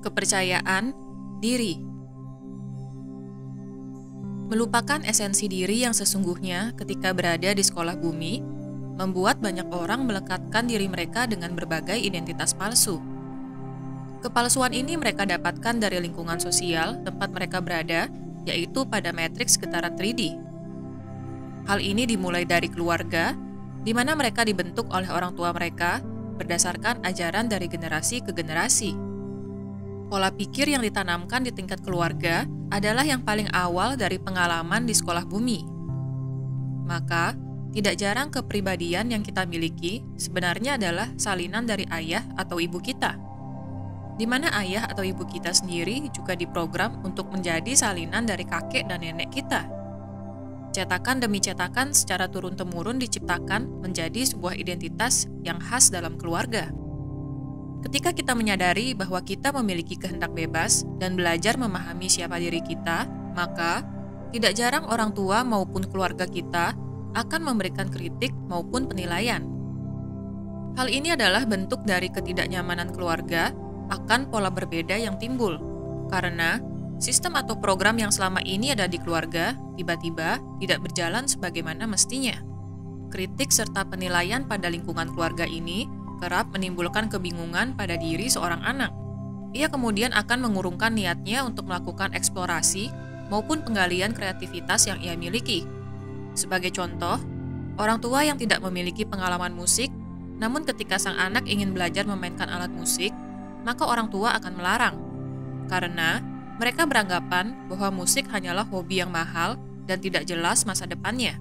Kepercayaan diri. Melupakan esensi diri yang sesungguhnya ketika berada di sekolah bumi, membuat banyak orang melekatkan diri mereka dengan berbagai identitas palsu. Kepalsuan ini mereka dapatkan dari lingkungan sosial tempat mereka berada, yaitu pada matriks getaran 3D. Hal ini dimulai dari keluarga, di mana mereka dibentuk oleh orang tua mereka berdasarkan ajaran dari generasi ke generasi. Pola pikir yang ditanamkan di tingkat keluarga adalah yang paling awal dari pengalaman di sekolah bumi. Maka, tidak jarang kepribadian yang kita miliki sebenarnya adalah salinan dari ayah atau ibu kita, di mana ayah atau ibu kita sendiri juga diprogram untuk menjadi salinan dari kakek dan nenek kita. Cetakan demi cetakan secara turun-temurun diciptakan menjadi sebuah identitas yang khas dalam keluarga. Ketika kita menyadari bahwa kita memiliki kehendak bebas dan belajar memahami siapa diri kita, maka tidak jarang orang tua maupun keluarga kita akan memberikan kritik maupun penilaian. Hal ini adalah bentuk dari ketidaknyamanan keluarga akan pola berbeda yang timbul, karena sistem atau program yang selama ini ada di keluarga tiba-tiba tidak berjalan sebagaimana mestinya. Kritik serta penilaian pada lingkungan keluarga ini kerap menimbulkan kebingungan pada diri seorang anak. Ia kemudian akan mengurungkan niatnya untuk melakukan eksplorasi maupun penggalian kreativitas yang ia miliki. Sebagai contoh, orang tua yang tidak memiliki pengalaman musik, namun ketika sang anak ingin belajar memainkan alat musik, maka orang tua akan melarang. Karena mereka beranggapan bahwa musik hanyalah hobi yang mahal dan tidak jelas masa depannya.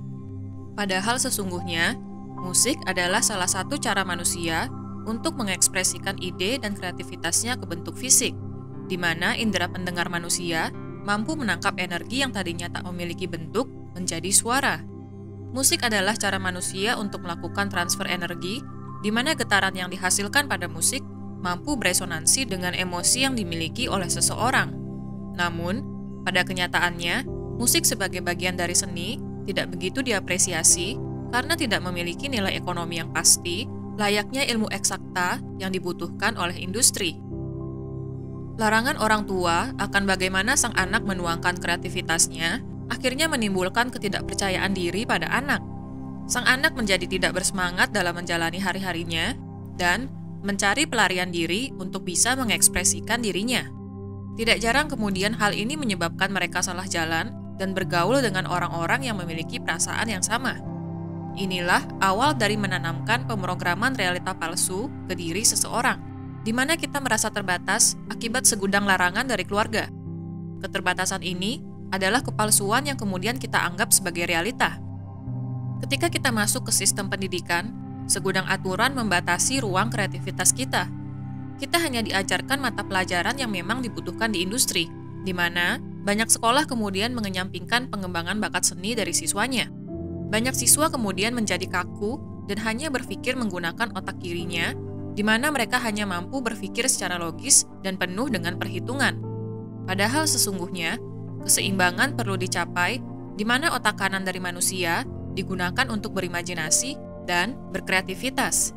Padahal sesungguhnya, musik adalah salah satu cara manusia untuk mengekspresikan ide dan kreativitasnya ke bentuk fisik, di mana indera pendengar manusia mampu menangkap energi yang tadinya tak memiliki bentuk menjadi suara. Musik adalah cara manusia untuk melakukan transfer energi, di mana getaran yang dihasilkan pada musik mampu beresonansi dengan emosi yang dimiliki oleh seseorang. Namun, pada kenyataannya, musik sebagai bagian dari seni tidak begitu diapresiasi karena tidak memiliki nilai ekonomi yang pasti, layaknya ilmu eksakta yang dibutuhkan oleh industri. Larangan orang tua akan bagaimana sang anak menuangkan kreativitasnya akhirnya menimbulkan ketidakpercayaan diri pada anak. Sang anak menjadi tidak bersemangat dalam menjalani hari-harinya dan mencari pelarian diri untuk bisa mengekspresikan dirinya. Tidak jarang kemudian hal ini menyebabkan mereka salah jalan dan bergaul dengan orang-orang yang memiliki perasaan yang sama. Inilah awal dari menanamkan pemrograman realita palsu ke diri seseorang, di mana kita merasa terbatas akibat segudang larangan dari keluarga. Keterbatasan ini adalah kepalsuan yang kemudian kita anggap sebagai realita. Ketika kita masuk ke sistem pendidikan, segudang aturan membatasi ruang kreativitas kita. Kita hanya diajarkan mata pelajaran yang memang dibutuhkan di industri, di mana banyak sekolah kemudian mengenyampingkan pengembangan bakat seni dari siswanya. Banyak siswa kemudian menjadi kaku dan hanya berpikir menggunakan otak kirinya, di mana mereka hanya mampu berpikir secara logis dan penuh dengan perhitungan. Padahal sesungguhnya, keseimbangan perlu dicapai, di mana otak kanan dari manusia digunakan untuk berimajinasi dan berkreativitas.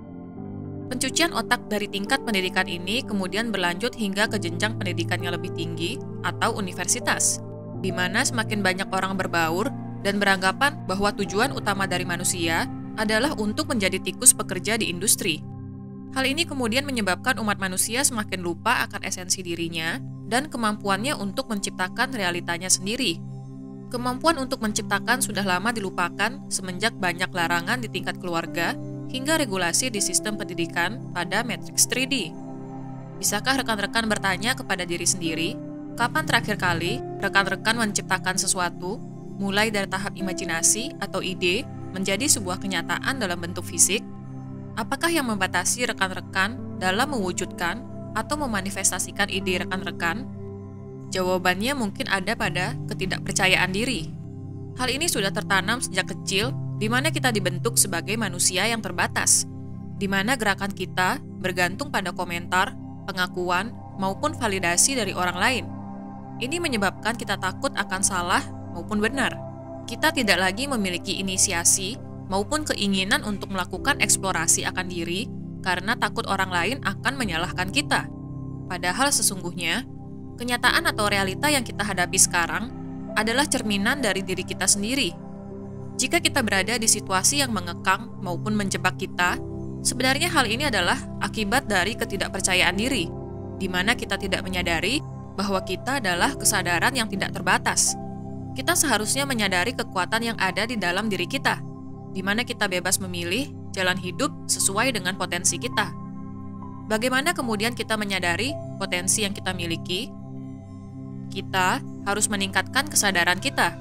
Pencucian otak dari tingkat pendidikan ini kemudian berlanjut hingga ke jenjang pendidikan yang lebih tinggi atau universitas, di mana semakin banyak orang berbaur dan beranggapan bahwa tujuan utama dari manusia adalah untuk menjadi tikus pekerja di industri. Hal ini kemudian menyebabkan umat manusia semakin lupa akan esensi dirinya dan kemampuannya untuk menciptakan realitanya sendiri. Kemampuan untuk menciptakan sudah lama dilupakan semenjak banyak larangan di tingkat keluarga hingga regulasi di sistem pendidikan pada matriks 3D. Bisakah rekan-rekan bertanya kepada diri sendiri, kapan terakhir kali rekan-rekan menciptakan sesuatu, mulai dari tahap imajinasi atau ide menjadi sebuah kenyataan dalam bentuk fisik? Apakah yang membatasi rekan-rekan dalam mewujudkan atau memanifestasikan ide rekan-rekan? Jawabannya mungkin ada pada ketidakpercayaan diri. Hal ini sudah tertanam sejak kecil, di mana kita dibentuk sebagai manusia yang terbatas, di mana gerakan kita bergantung pada komentar, pengakuan, maupun validasi dari orang lain. Ini menyebabkan kita takut akan salah maupun benar. Kita tidak lagi memiliki inisiasi maupun keinginan untuk melakukan eksplorasi akan diri karena takut orang lain akan menyalahkan kita. Padahal sesungguhnya, kenyataan atau realita yang kita hadapi sekarang adalah cerminan dari diri kita sendiri. Jika kita berada di situasi yang mengekang maupun menjebak kita, sebenarnya hal ini adalah akibat dari ketidakpercayaan diri, di mana kita tidak menyadari bahwa kita adalah kesadaran yang tidak terbatas. Kita seharusnya menyadari kekuatan yang ada di dalam diri kita, di mana kita bebas memilih jalan hidup sesuai dengan potensi kita. Bagaimana kemudian kita menyadari potensi yang kita miliki? Kita harus meningkatkan kesadaran kita,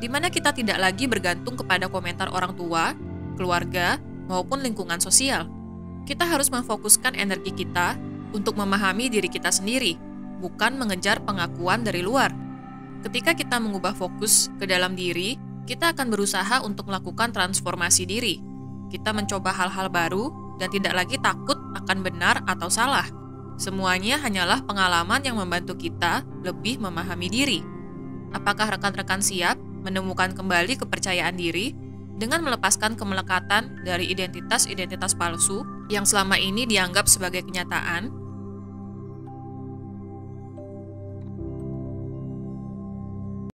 di mana kita tidak lagi bergantung kepada komentar orang tua, keluarga, maupun lingkungan sosial. Kita harus memfokuskan energi kita untuk memahami diri kita sendiri, bukan mengejar pengakuan dari luar. Ketika kita mengubah fokus ke dalam diri, kita akan berusaha untuk melakukan transformasi diri. Kita mencoba hal-hal baru dan tidak lagi takut akan benar atau salah. Semuanya hanyalah pengalaman yang membantu kita lebih memahami diri. Apakah rekan-rekan siap menemukan kembali kepercayaan diri dengan melepaskan kemelekatan dari identitas-identitas palsu yang selama ini dianggap sebagai kenyataan?